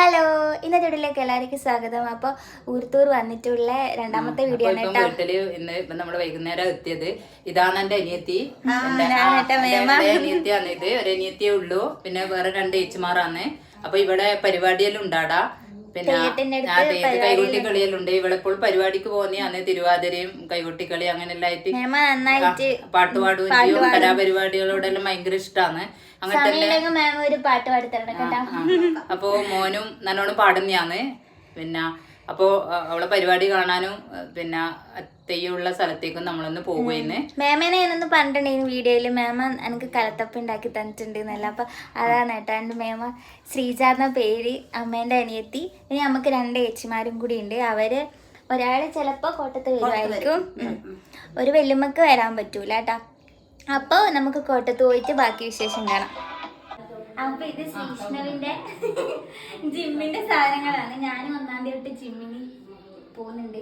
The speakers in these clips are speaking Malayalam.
ഹലോ, ഇന്നത്തെ വീഡിയോയിലേക്ക് എല്ലാവർക്കും സ്വാഗതം. അപ്പോൾ ഊർത്തൂർ വന്നിട്ടുള്ള രണ്ടാമത്തെ വീഡിയോ ആണ് കേട്ടോ. വീട്ടില് ഇന്ന് ഇപ്പൊ നമ്മള് വൈകുന്നേരം എത്തിയത്. ഇതാണ് എന്റെ അനിയത്തി. അനിയത്തിയാണ് ഇത്. ഒരു അനിയത്തിയേ ഉള്ളൂ. പിന്നെ വേറെ 2 ഏച്ചിമാറാണ്. അപ്പൊ ഇവിടെ പരിപാടിയെല്ലാം ഉണ്ടാടാ. പിന്നെ കൈകൊട്ടി കളിയെല്ലാം ഉണ്ട്. ഇവിടെ ഇപ്പോൾ പരിപാടിക്ക് പോകുന്നതാണ്. തിരുവാതിരയും കൈകൊട്ടിക്കളി അങ്ങനെല്ലാം ആയിട്ട് പാട്ട് പാടുകയും കലാപരിപാടികളോടെല്ലാം ഭയങ്കര ഇഷ്ടമാണ്. അപ്പൊ മോനും നല്ലോണം പാടുന്നതാണ്. പിന്നെ അപ്പൊ അവളെ പരിപാടി കാണാനും പിന്നെ തെയ്യമുള്ള സ്ഥലത്തേക്കും നമ്മളൊന്ന് പോകുന്നു. മേമനെ ഞാനൊന്ന് പറഞ്ഞിട്ടുണ്ടെങ്കിൽ വീഡിയോയില് മേമ എനിക്ക് കലത്തപ്പം ഉണ്ടാക്കി തന്നിട്ടുണ്ടെന്നല്ല. അപ്പൊ അതാണ് കേട്ടോ എൻ്റെ മേമ. ശ്രീജ എന്ന പേര്, അമ്മേന്റെ അനിയത്തി. ഇനി നമുക്ക് 2 ഏച്ചിമാരും കൂടി ഉണ്ട്. അവര് ഒരാള് ചിലപ്പോ കോട്ടത്ത് വരുമായിരിക്കും, ഒരു വെല്ലുമ്മക്ക് വരാൻ പറ്റൂല കേട്ടോ. അപ്പൊ നമുക്ക് കോട്ടത്ത് പോയിട്ട് ബാക്കി വിശേഷം കാണാം. അപ്പൊ ഇത് ശ്രീഷ്ണവിന്റെ ജിമ്മിന്റെ സാധനങ്ങളാണ്. ഞാനും 1-ാം തീയതി തൊട്ട് ജിമ്മിന് പോകുന്നുണ്ട്.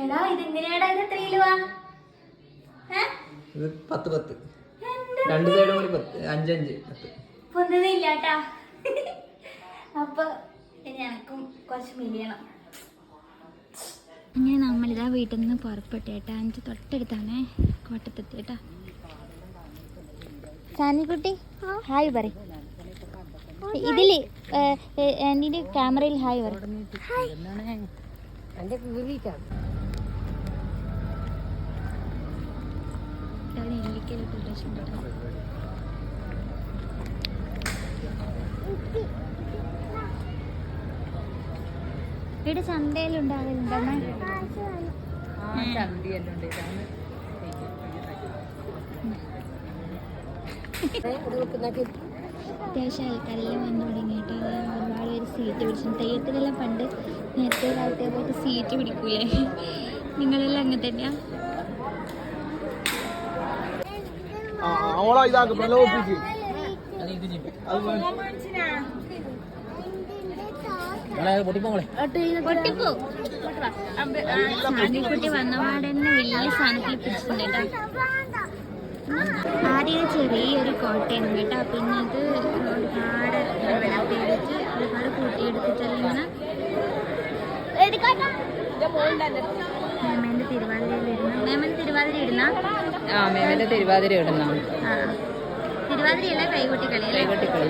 എടാ ഇതെങ്ങനെയാടാ? ഇത് 3 രൂപ? 10 രണ്ട് സൈഡും കൂടി 5 പൊന്നുന്നില്ലാട്ടാ. അപ്പൊ ഇനി എനക്കും കുറച്ച് മിലിയണം. ഇങ്ങനെ നമ്മളിതാ വീട്ടിൽ നിന്ന് പുറപ്പെട്ടേട്ടാ. 5 തൊട്ടടുത്താണ് കോട്ടത്തെത്തിയേട്ടാ. സാനിക്കുട്ടി ഹായ് പറ. ഇതില് ആന്റിന്റെ ക്യാമറയിൽ ഹായ് പറ. ഇവിടെ ചന്തയെല്ലാം ഉണ്ടാകലുണ്ടമ്മ? അത്യാവശ്യം ആൾക്കാരെല്ലാം വന്നു തുടങ്ങിയിട്ട് ഒരുപാട് പേര് സീറ്റ് പിടിച്ചു. തെയ്യത്തിലെല്ലാം പണ്ട് നേരത്തെ കാലത്തെ പോയിട്ട് സീറ്റ് പിടിക്കൂലേ? നിങ്ങളെല്ലാം അങ്ങനെ തന്നെയാ? സാനിക്കുട്ടി വന്നപാടെ തന്നെ വലിയ സ്ഥാനത്തിൽ പിടിച്ചിട്ടുണ്ട് കേട്ടോ. ആദ്യം ചെറിയൊരു കോട്ടയാണ് കേട്ടോ. പിന്നെ ഇത് ഒരുപാട് ഡെവലപ്പ് ചെയ്തിട്ട് ഒരുപാട് കൂട്ടിയെടുത്തിട്ടെല്ലാം മേമേന്റെ തിരുവാതിര ഇടുന്ന തിരുവാതിരയല്ല, കൈകൊട്ടിക്കളി.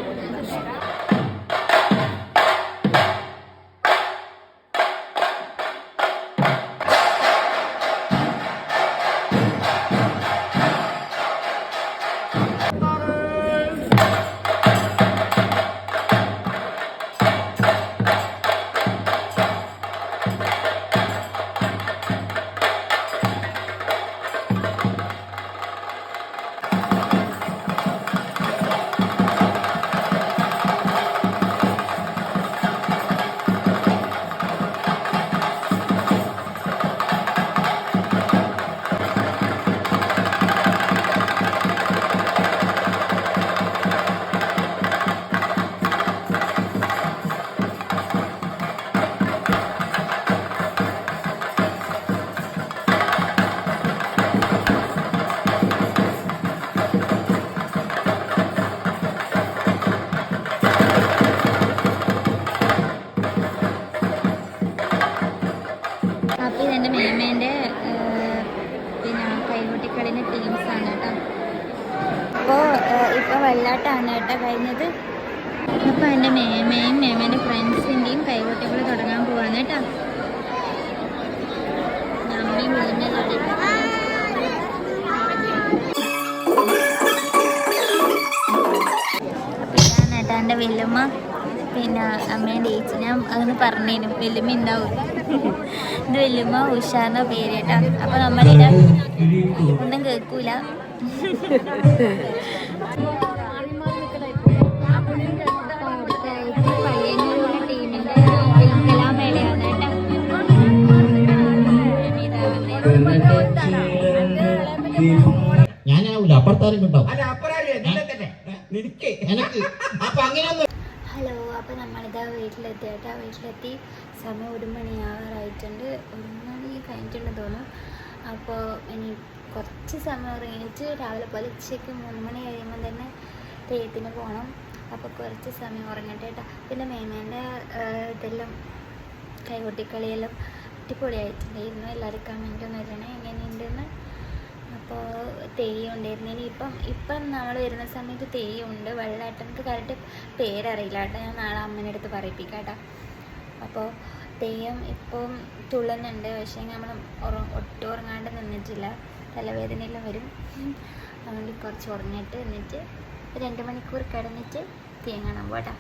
മേമേൻ്റെ പിന്നെ കൈകൊട്ടിക്കളിൻ്റെ ടീംസാണ് കേട്ടോ. ഇപ്പോൾ വെള്ളാട്ടാണ് കേട്ടോ കഴിഞ്ഞത്. അപ്പോൾ എൻ്റെ മേമയും മേമേൻ്റെ ഫ്രണ്ട്സിൻ്റെയും കൈകൊട്ടികൾ തുടങ്ങാൻ പോവാണ് കേട്ടോ. നമ്മയും വീടിൻ്റെ കളി അപ്പോൾ ഇതാണ് കേട്ടോ എൻ്റെ വല്യമ്മ. പിന്നെ അമ്മേൻ്റെ ഏച്ചി ഞാൻ അങ്ങനെ പറഞ്ഞേനും വല്യമ്മ ഉണ്ടാവും. ഇത് വല്യമ്മ ഉഷാന്ന പേര് കേട്ടോ. അപ്പൊ നമ്മളിവിടെ ഒന്നും കേൾക്കൂല. പയ്യന്നൂരുള്ള ടീമിന്റെ കലാമേളയാണ് കേട്ടോ. ഞാനാവൂല അപ്പുറത്താരും കിട്ടും. ഹലോ, അപ്പോൾ നമ്മളിതാ വീട്ടിലെത്തി കേട്ടോ. വീട്ടിലെത്തി സമയം 1 മണിയാവാറായിട്ടുണ്ട്. 1 മണി കഴിഞ്ഞിട്ടുണ്ടെന്ന് തോന്നുന്നു. അപ്പോൾ ഇനി കുറച്ച് സമയം ഉറങ്ങിയിട്ട് രാവിലെ പോലെ ഉച്ചയ്ക്ക് 3 മണി കഴിയുമ്പോൾ തന്നെ തെയ്യത്തിന് പോകണം. അപ്പോൾ കുറച്ച് സമയം ഉറങ്ങട്ടെ കേട്ടോ. പിന്നെ മേമേൻ്റെ കൈകൊട്ടിക്കളിയെല്ലാം അടിപൊളിയായിട്ടുണ്ടായിരുന്നു. എല്ലാവരും കമൻറ്റ് ഒന്ന് വരണേ എങ്ങനെയുണ്ടെന്ന്. അപ്പോൾ തെയ്യം ഉണ്ടായിരുന്നു. ഇപ്പം നമ്മൾ വരുന്ന സമയത്ത് തെയ്യം ഉണ്ട്. വെള്ളാട്ടം എനിക്ക് കറക്റ്റ് പേരറിയില്ല കേട്ടോ, ഞാൻ നാളെ അമ്മേൻ്റെ അടുത്ത് പറയിപ്പിക്കാം കേട്ടോ. അപ്പോൾ തെയ്യം ഇപ്പം തുള്ളുന്നുണ്ട്, പക്ഷേ നമ്മൾ ഒട്ടും ഉറങ്ങാണ്ട് നിന്നിട്ടില്ല, തലവേദനയെല്ലാം വരും. അതുകൊണ്ട് കുറച്ച് ഉറങ്ങിയിട്ട് എന്നിട്ട് 2 മണിക്കൂർ കിടന്നിട്ട് തെയ്യം കാണാൻ പോട്ടാ.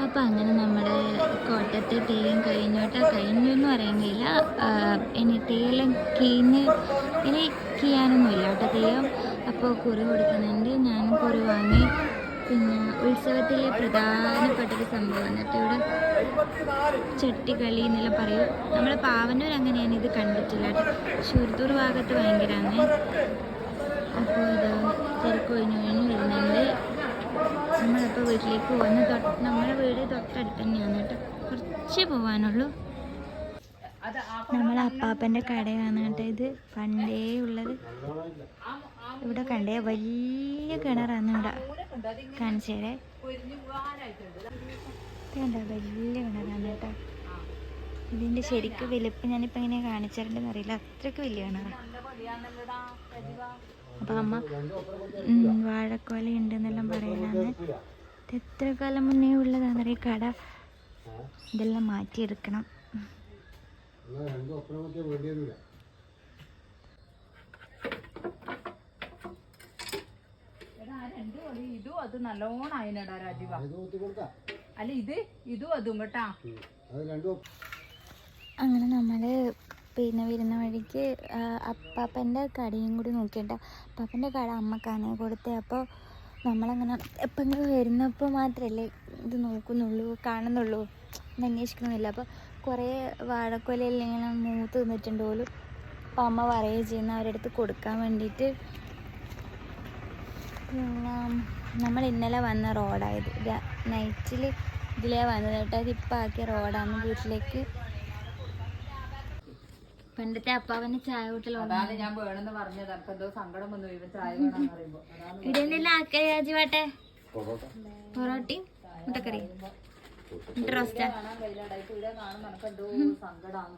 അപ്പോൾ അങ്ങനെ നമ്മുടെ കോട്ടയത്തെ തെയ്യം കഴിഞ്ഞു എന്ന് പറയുന്നില്ല. ഇനി തെയ്യെല്ലാം ഇനി കീയാനൊന്നുമില്ല കേട്ടോ തെയ്യം. അപ്പോൾ കുറി കൊടുക്കുന്നുണ്ട്, ഞാൻ കുറി വാങ്ങി. പിന്നെ ഉത്സവത്തിലെ പ്രധാനപ്പെട്ടൊരു സംഭവം എന്നിട്ട് ഇവിടെ ചട്ടിക്കളി എന്നെല്ലാം പറയും. നമ്മൾ പാവന്നൂർ അങ്ങനെയാണ് ഇത് കണ്ടിട്ടില്ല കേട്ടോ. ശൂർത്തൂർ ഭാഗത്ത് ഭയങ്കരമാണ്. അപ്പോൾ ഇത് തിരക്കൊഴിഞ്ഞു വരുന്നുണ്ട്. നമ്മളിപ്പോൾ വീട്ടിലേക്ക് പോകുന്ന നമ്മുടെ വീട് തൊട്ടടുത്ത് തന്നെയാണ് കേട്ടോ, കുറച്ച് പോകാനുള്ളൂ. നമ്മളെ അപ്പാപ്പൻ്റെ കടയാണ് കേട്ടോ ഇത്, പണ്ടേ ഉള്ളത്. ഇവിടെ കണ്ടേ വലിയ കിണറാണ് ഇവിടെ, കാണിച്ചേരെ കണ്ടോ, വലിയ കിണറാണ് കേട്ടോ. ഇതിൻ്റെ ശരിക്കും വലുപ്പം ഞാനിപ്പോൾ എങ്ങനെ കാണിച്ചിട്ടുണ്ടെന്ന് അറിയില്ല, അത്രയ്ക്ക് വലിയ കിണറാണ്. അപ്പം അമ്മ വാഴക്കോല ഉണ്ടെന്നെല്ലാം പറയുന്നതാണ്. ഇത് എത്ര കാലം മുന്നേ ഉള്ളതാണ് ഈ കട. ഇതെല്ലാം മാറ്റിയെടുക്കണം. ഇതും അത് നല്ലോണം അതിനടാ രാജീവ. അല്ല ഇതും അതും കേട്ടാ. അങ്ങനെ നമ്മൾ പിന്നെ വരുന്ന വഴിക്ക് അപ്പാപ്പൻ്റെ കടയും കൂടി നോക്കിയിട്ട്, അപ്പാപ്പൻ്റെ കട അമ്മക്കാണ് കൊടുത്തത്. അപ്പോൾ നമ്മളങ്ങനെ എപ്പോഴെങ്കിലും വരുന്നപ്പോൾ മാത്രമല്ലേ ഇത് നോക്കുന്നുള്ളൂ, കാണുന്നുള്ളൂ, അന്വേഷിക്കുന്നില്ല. അപ്പോൾ കുറേ വാഴക്കൊലയെല്ലാം ഇങ്ങനെ മൂത്ത് നിന്നിട്ടുണ്ട് പോലും. അപ്പോൾ അമ്മ പറയുകയും ചെയ്യുന്ന അവരുടെ അടുത്ത് കൊടുക്കാൻ വേണ്ടിയിട്ട്. പിന്നെ നമ്മൾ ഇന്നലെ വന്ന റോഡായത്, നൈറ്റിൽ ഇതിലേ വന്നത് കേട്ടോ. അതിപ്പോൾ ആക്കിയ റോഡാണ് വീട്ടിലേക്ക്. പണ്ടത്തെ അപ്പാവന് ചായ കൂട്ടലാണ് ഞാൻ വേണമെന്ന് പറഞ്ഞത്. അപ്പൊ എന്തോ സങ്കടം വന്നു ചായ വേണമെന്ന് പറയുമ്പോ. ഇവിടെ എന്തെല്ലാം ആക്കേ രാജുവാട്ടെ? പൊറോട്ടയും മുട്ടക്കറി റോസ്റ്റാ. ഇവിടെ കാണുന്ന എനക്ക് എന്തോ സങ്കടമാണ്.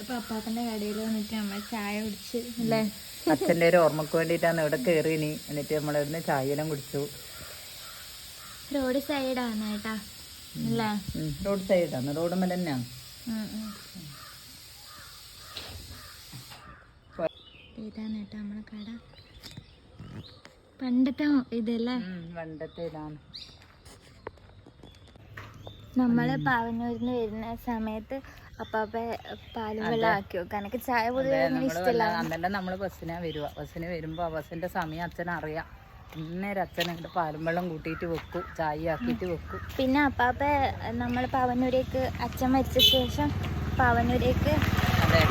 ഇപ്പൊ അപ്പാപ്പന്റെ കടയിൽ വന്നിട്ട് നമ്മൾ ചായ കുടിച്ച് അല്ലേ. അച്ഛൻ്റെ ഒരു ഓർമ്മക്ക് വേണ്ടിയിട്ടാണ് ഇവിടെ കയറിനി. എന്നിട്ട് നമ്മളിവിടുന്ന് ചായയെല്ലാം കുടിച്ചു. റോഡ് സൈഡാണ് കേട്ടാ അല്ലേ? റോഡ് സൈഡാണ്, റോഡ് മേലെ തന്നെയാണ്. ഇതാണ് കേട്ടോ നമ്മളെ കട. പണ്ടത്തെ ഇതല്ലേ, പണ്ടത്തെ ഇതാണ്. നമ്മള് പാവന്നൂരിന്ന് വരുന്ന സമയത്ത് അപ്പാപ്പ പാലും വെള്ളം ആക്കി വെക്കാം. എനിക്ക് ചായ പൊതുവെ ഇഷ്ടമല്ല. അന്നെല്ലാം നമ്മള് ബസ്സിനാ വരുക. ബസ്സിന് വരുമ്പോ ബസ്സിന്റെ സമയം അച്ഛനറിയാം. അന്നേരം അച്ഛൻ ഇവിടെ പാലും വെള്ളം കൂട്ടിയിട്ട് വെക്കും, ചായ ആക്കിയിട്ട് വെക്കും. പിന്നെ അപ്പാപ്പ നമ്മൾ പാവന്നൂരേക്ക് അച്ഛൻ മരിച്ച ശേഷം പാവന്നൂരേക്ക്, അതെ,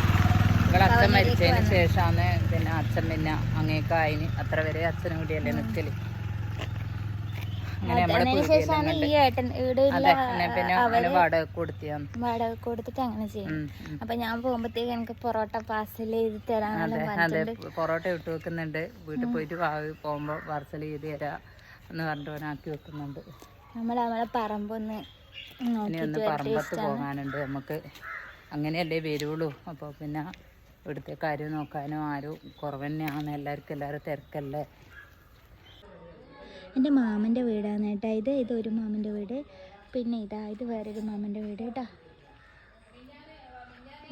ഇവിടെ അച്ഛൻ മരിച്ചതിന് ശേഷമാണ് പിന്നെ അച്ഛൻ പിന്നെ അങ്ങേക്കായിന്. അത്ര വരെ അച്ഛനും കൂടിയല്ലേ നിൽക്കല്. ശേഷമാണ് ഈ ഏട്ടൻ ഇവിടെ വാടക കൊടുത്തിട്ട് അങ്ങനെ ചെയ്യും. അപ്പൊ ഞാൻ പോകുമ്പോഴത്തേക്ക് എനിക്ക് പൊറോട്ട പാർസൽ ചെയ്ത് തരാൻ, പൊറോട്ട ഇട്ട് വെക്കുന്നുണ്ട്. വീട്ടിൽ പോയിട്ട് പോകുമ്പോ പാർസൽ ചെയ്ത് തരാ എന്ന് പറഞ്ഞിട്ട് ആക്കി വെക്കുന്നുണ്ട്. നമ്മളെ പറമ്പൊന്ന് ഇനി പറമ്പത്ത് പോകാനുണ്ട് നമുക്ക്. അങ്ങനെയല്ലേ വരുള്ളൂ. അപ്പോൾ പിന്നെ ഇവിടുത്തെ കാര്യം നോക്കാനും ആരും കുറവ് തന്നെയാണ്. എല്ലാവരും തിരക്കല്ലേ. എൻ്റെ മാമൻ്റെ വീടാണ് കേട്ടോ ഇത് ഒരു മാമൻ്റെ വീട്. പിന്നെ ഇത് വേറൊരു മാമൻ്റെ വീട് കേട്ടോ.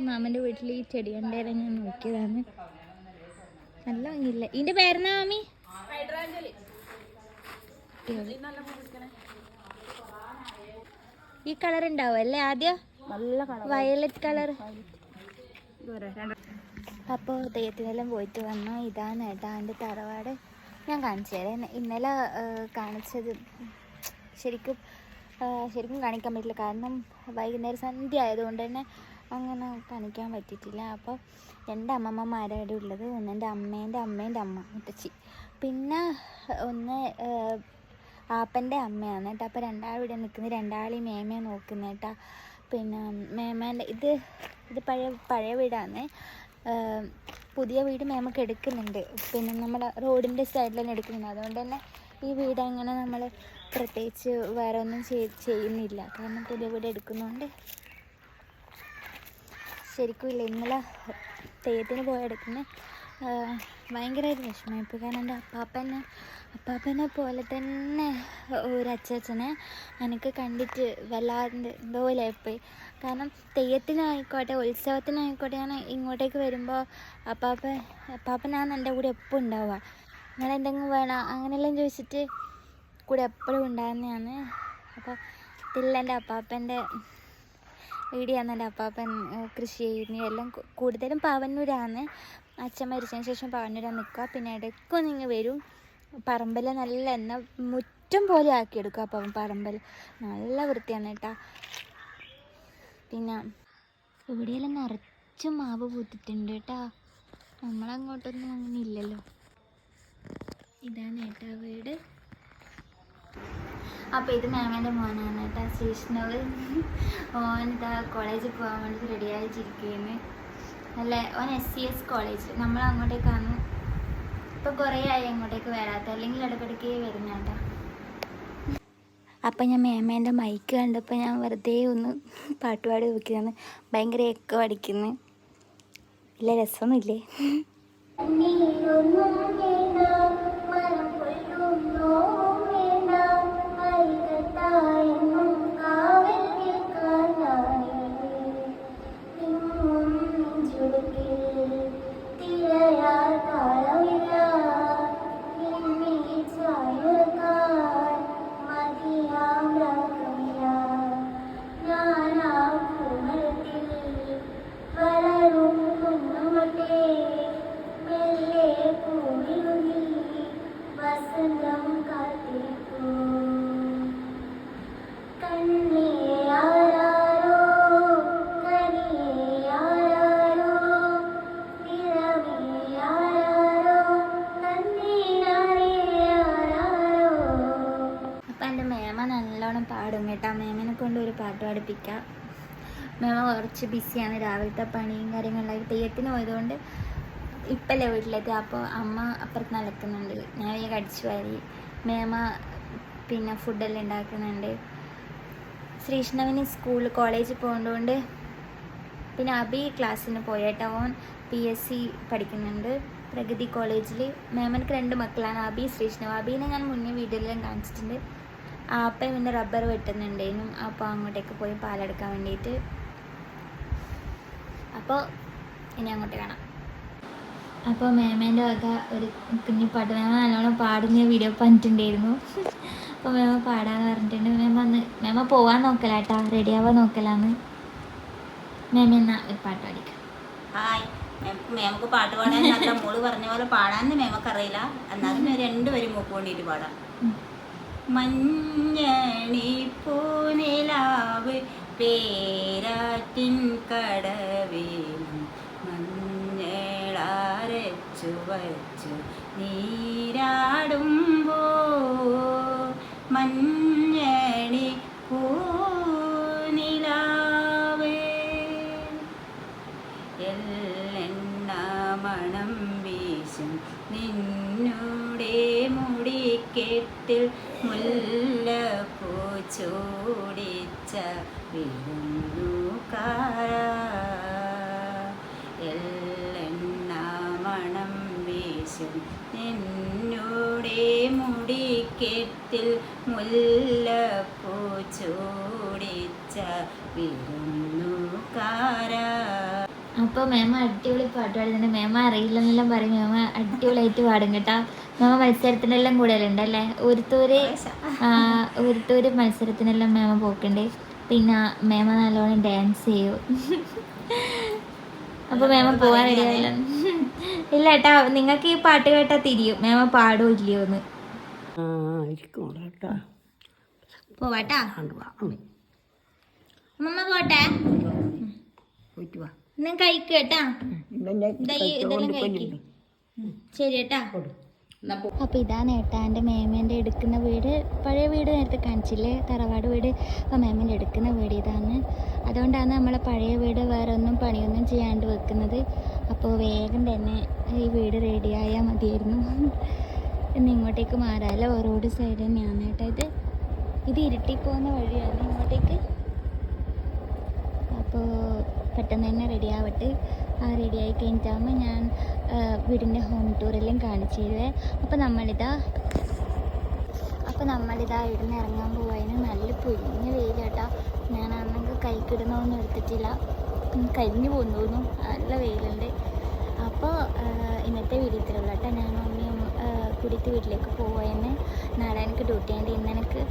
മാമൻ്റെ വീട്ടിൽ ഈ ചെടി കണ്ടേരം ഞാൻ നോക്കിയതാണ്. നല്ല ഭംഗിയില്ല. ഇതിൻ്റെ പേരെന്നാ മാമി? ഈ കളർ ഉണ്ടാവും അല്ലേ ആദ്യം? Violet colour. അപ്പോൾ തെയ്യത്തിനെല്ലാം പോയിട്ട് വന്നു. ഇതാണ് കേട്ടോ എൻ്റെ തറവാട്. ഞാൻ കാണിച്ചു തരാം. ഇന്നലെ കാണിച്ചത് ശരിക്കും കാണിക്കാൻ പറ്റില്ല, കാരണം വൈകുന്നേരം സന്ധ്യ ആയതുകൊണ്ട് തന്നെ അങ്ങനെ കാണിക്കാൻ പറ്റിയിട്ടില്ല. അപ്പോൾ 2 അമ്മമ്മമാരാണ് ഉള്ളത്. ഒന്ന് എൻ്റെ അമ്മേൻ്റെ അമ്മ മുത്തച്ചി, പിന്നെ ഒന്ന് ആപ്പൻ്റെ അമ്മയാണ് കേട്ടോ. അപ്പോൾ രണ്ടാളും ഇവിടെ നിൽക്കുന്നത്, രണ്ടാളെയും മേമയെ നോക്കുന്ന കേട്ടോ. പിന്നെ മേമേൻ്റെ ഇത് പഴയ വീടാണ്. പുതിയ വീട് മേമക്ക് എടുക്കുന്നുണ്ട്, പിന്നെ നമ്മുടെ റോഡിൻ്റെ സൈഡിൽ തന്നെ എടുക്കുന്നുണ്ട്. അതുകൊണ്ട് തന്നെ ഈ വീട് അങ്ങനെ നമ്മൾ പ്രത്യേകിച്ച് വേറെ ഒന്നും ചെയ്യുന്നില്ല, കാരണം പുതിയ വീട് എടുക്കുന്നതുകൊണ്ട്. ശരിക്കും ഇല്ല, ഇന്നലെ തെയ്യത്തിന് പോയി എടുക്കുന്നത് ഭയങ്കരമായിട്ട് വിഷമമായിപ്പോയി. കാരണം എൻ്റെ അപ്പാപ്പനെ പോലെ തന്നെ ഒരു അച്ചാച്ചനെ എനിക്ക് കണ്ടിട്ട് വല്ലാണ്ട് എന്തോലായിപ്പോയി. കാരണം തെയ്യത്തിനായിക്കോട്ടെ ഉത്സവത്തിനായിക്കോട്ടെ ഞാൻ ഇങ്ങോട്ടേക്ക് വരുമ്പോൾ അപ്പാപ്പനാണ് എൻ്റെ കൂടെ എപ്പോൾ ഉണ്ടാവുക. നിങ്ങളെന്തെങ്കിലും വേണം അങ്ങനെയെല്ലാം ചോദിച്ചിട്ട് കൂടെ എപ്പോഴും ഉണ്ടാകുന്നതാണ്. അപ്പോൾ ഇതിൽ എൻ്റെ അപ്പാപ്പൻ്റെ വീടിയാണ്. എൻ്റെ അപ്പാപ്പൻ കൃഷി ചെയ്യുന്നത് എല്ലാം കൂടുതലും പാവന്നൂരാണ്. അച്ഛൻ മരിച്ചതിന് ശേഷം പാവന്നൂരാണ് നിൽക്കുക. പിന്നെ ഇടയ്ക്കൊന്നും ഇങ്ങ് വരും. പറമ്പൽ നല്ല മുറ്റം പോലെ ആക്കിയെടുക്കുക. അപ്പം പറമ്പൽ നല്ല വൃത്തിയാണ് കേട്ടോ. പിന്നെ ഇവിടെയെല്ലാം നിറച്ചും മാവ് പൂത്തിട്ടുണ്ട് കേട്ടോ. നമ്മളങ്ങോട്ടൊന്നും അങ്ങനെ ഇല്ലല്ലോ. ഇതാണ് കേട്ടോ വീട്. അപ്പോൾ ഇത് മാമേൻ്റെ മോനാണ് കേട്ടോ, ശ്രീഷ്ണവ്. ഓൻ ഇതാ കോളേജിൽ പോകാൻ വേണ്ടി റെഡിയായിട്ടിരിക്കുകയാണ്. അല്ല, ഓൻ SCS കോളേജ്. നമ്മൾ അങ്ങോട്ടേക്കാണ് ഇപ്പോൾ കുറേ ആയി അങ്ങോട്ടേക്ക് വരാത്ത, അല്ലെങ്കിൽ ഇടയ്ക്കിടയ്ക്ക് വരുന്ന കേട്ടോ. അപ്പം ഞാൻ മേമേൻ്റെ മൈക്ക് കണ്ടപ്പോൾ ഞാൻ വെറുതെ ഒന്ന് പാട്ടുപാടി നോക്കിയതാണ്. ഭയങ്കര എക്കോ അടിക്കുന്നു. ഇല്ല, രസമൊന്നുമില്ലേ? പാടും കേട്ടോ. മേമനെ കൊണ്ട് ഒരു പാട്ട് പാടിപ്പിക്കാം. മേമ കുറച്ച് ബിസിയാണ്, രാവിലത്തെ പണിയും കാര്യങ്ങളിലായി. തെയ്യത്തിന് പോയതുകൊണ്ട് ഇപ്പല്ലേ വീട്ടിലെത്തി. അപ്പോൾ അമ്മ അപ്പുറത്ത് നടക്കുന്നുണ്ട്, ഞാൻ വേഗം അടിച്ചു വാരി. മേമ പിന്നെ ഫുഡെല്ലാം ഉണ്ടാക്കുന്നുണ്ട്. ശ്രീഷ്ണവിന് കോളേജിൽ പോകുന്നതുകൊണ്ട്. പിന്നെ അബി ക്ലാസ്സിന് പോയേട്ടോ. ഓൻ PSC പഠിക്കുന്നുണ്ട് പ്രഗതി കോളേജിൽ. മേമനക്ക് 2 മക്കളാണ്, അബി ശ്രീഷ്ണവ്. അബീനെ ഞാൻ മുന്നേ വീഡിയോയിലെല്ലാം കാണിച്ചിട്ടുണ്ട്. ആപ്പ പിന്നെ റബ്ബർ വെട്ടുന്നുണ്ടേനും. അപ്പോൾ അങ്ങോട്ടേക്ക് പോയി പാലെടുക്കാൻ വേണ്ടിയിട്ട്. അപ്പോൾ ഇനി അങ്ങോട്ട് കാണാം. അപ്പോൾ മേമേൻ്റെ വക ഒരു കുഞ്ഞു പാട്ട്. മേമ നല്ലോണം പാടുന്ന വീഡിയോ പറഞ്ഞിട്ടുണ്ടായിരുന്നു. അപ്പോൾ മേമ പാടാന്ന് പറഞ്ഞിട്ടുണ്ട്. മേമ പോവാൻ നോക്കലാട്ടാ, റെഡിയാവാൻ നോക്കലാന്ന്. മേമ എന്നാ ഒരു പാട്ട് പാടിക്കാം. ഹായ്, മേമക്ക് പാട്ട് പാടാൻ നല്ല മോള് പറഞ്ഞ പോലെ പാടാന്ന് മേമക്കറിയില്ല. എന്നാലും 2 വരി മൂക്ക് വേണ്ടിയിട്ട് പാടാം. മഞ്ഞണി പൂനിലാവ് പേരാറ്റിൻ കടവേലും മഞ്ഞളാരച്ചു വച്ചു നീരാടുമ്പോ മഞ്ഞണി പൂനിലാവേ എല്ലെണ്ണ മണം വീശും നിന്നുടെ മുടിക്കെട്ടിൽ മുല്ലപ്പൂ ചൂടിച്ച വിരുന്നുകാര എല്ലെണ്ണ മണം വീശും നിന്നുടെ മുടിക്കെട്ടിൽ മുല്ലപ്പൂ ചൂടിച്ച വിരുന്നുകാര. അപ്പോൾ മേമ അടിപൊളി പാട്ട് പാടുന്നുണ്ട്. മേമ അറിയില്ലെന്നെല്ലാം പറയും. മേമ അടിപൊളിയായിട്ട് പാടും കേട്ടോ. മേമ മത്സരത്തിനെല്ലാം കൂടുതലുണ്ടല്ലേ? ഒരുത്തൂര് മത്സരത്തിനെല്ലാം മേമ പോക്കുണ്ട്. പിന്നെ മേമ നല്ലോണം ഡാൻസ് ചെയ്യും. അപ്പോൾ മേമ പോകാൻ റെഡിയാവില്ല. ഇല്ല ഏട്ടാ, നിങ്ങൾക്ക് ഈ പാട്ട് കേട്ടാൽ തിരിയും മേമ പാടോ ഇല്ലയോ എന്ന്. പോവാട്ടാ അമ്മ, പോട്ടെ. ഇന്നും കഴിക്കേട്ടാ, ഇതെല്ലാം കഴിക്കും. ശരി ഏട്ടാ. അപ്പോൾ ഇതാണ് ഏട്ടാ എൻ്റെ മേമേൻ്റെ എടുക്കുന്ന വീട്. പഴയ വീട് നേരത്തെ കാണിച്ചില്ലേ, തറവാട് വീട്. അപ്പോൾ മേമേൻ്റെ എടുക്കുന്ന വീട് ഇതാണ്. അതുകൊണ്ടാണ് നമ്മളെ പഴയ വീട് വേറെ ഒന്നും പണിയൊന്നും ചെയ്യാണ്ട് വെക്കുന്നത്. അപ്പോൾ വേഗം തന്നെ ഈ വീട് റെഡിയായാൽ മതിയായിരുന്നു. ഇന്ന് ഇങ്ങോട്ടേക്ക് മാറാമല്ലോ, റോഡ് സൈഡ് തന്നെയാണ് കേട്ടോ ഇത് ഇരുട്ടിപ്പോകുന്ന വഴിയാണ് ഇങ്ങോട്ടേക്ക്. അപ്പോൾ പെട്ടെന്ന് തന്നെ റെഡിയാവട്ടെ. റെഡിയായി കഴിഞ്ഞിട്ടാകുമ്പോൾ ഞാൻ വീടിൻ്റെ ഹോം ടൂറെല്ലാം കാണിച്ചു തരുവേ. അപ്പോൾ നമ്മളിതാ ഇവിടുന്ന് ഇറങ്ങാൻ പോവായിരുന്നു. നല്ല പൊരിഞ്ഞ വെയിലാട്ടോ. ഞാൻ അന്നൊക്കെ കൈക്കിടുന്നൊന്നും എടുത്തിട്ടില്ല, കരിഞ്ഞു പോകുന്നു തോന്നുന്നു, നല്ല വെയിലുണ്ട്. അപ്പോൾ ഇന്നത്തെ വീഡിയോത്തിലുള്ള കേട്ടോ. ഞാൻ അമ്മയും കുടിത്ത് വീട്ടിലേക്ക് പോവുകയെന്ന്. നാളെ എനിക്ക് ഡ്യൂട്ടി ഉണ്ട്. ഇന്ന് എനിക്ക്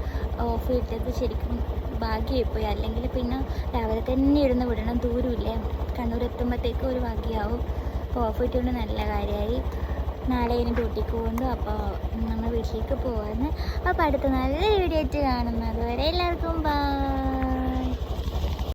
ഓഫ് കിട്ടിയത് ശരിക്കും ഭാഗ്യമായിപ്പോയി. അല്ലെങ്കിൽ പിന്നെ രാവിലെ തന്നെ ഇരുന്ന് വിടണം, ദൂരമില്ലേ, കണ്ണൂർ എത്തുമ്പോഴത്തേക്കും ഒരു ഭാഗ്യമാവും. അപ്പോൾ ഓഫ് കിട്ടിയോണ്ട് നല്ല കാര്യമായി. നാളെ ഇനി ഡ്യൂട്ടിക്ക് പോകുന്നു. അപ്പോൾ നമ്മൾ വീട്ടിലേക്ക് പോകുന്നു. അപ്പോൾ അടുത്ത നല്ല വീഡിയോ ആയിട്ട് കാണുന്നത് വരെ എല്ലാവർക്കും ബൈ.